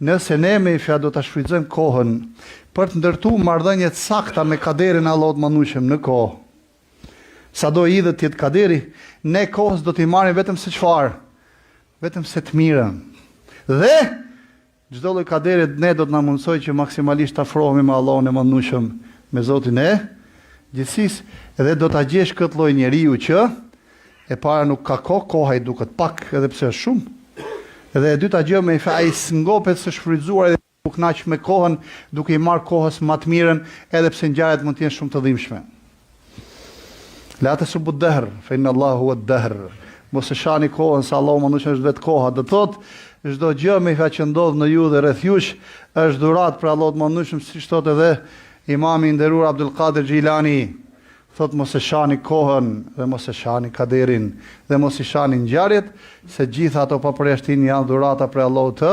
Nëse ne me ifja do të shfrytëzojmë kohën për të ndërtu marrëdhënie të sakta me kaderin e Allahut mëndueshëm në kohë, sa do i dhe tjetë kaderi, ne kohës do t'i marrim vetëm se çfarë? Vetëm se të mirën. Dhe çdo lloj kaderit ne do të na mundsoj që maksimalisht të afrohemi me Allahun e mëndueshëm, me Zotin e gjithësisë, edhe do ta gjesh këtë lloj njeriu që e para nuk ka kohë, koha i duket pak edhe pse është shumë. Edhe e dyta gjë me ai ngopet së shfrytzuar edhe u kënaq me kohën, duke i marrë kohës më të mirën, edhe pse ngjarjet mund të jenë shumë të dhimbshme. La tasubbu ad-dahr, fa inna Allahu huwa ad-dahr. Mos e shani kohën, se Allahu mëndueshëm është vetë koha. Do thotë çdo gjë me që ndodh në ju dhe rreth jush është dhuratë për Allahut mëndueshëm, siç thotë edhe Imami i nderuar Abdul Qadir Xhilani. Thotë mos e shani kohën dhe mos e shani kaderin dhe mos i shani ngjarjet, se gjitha ato pa përjashtim janë dhurata për Allahut të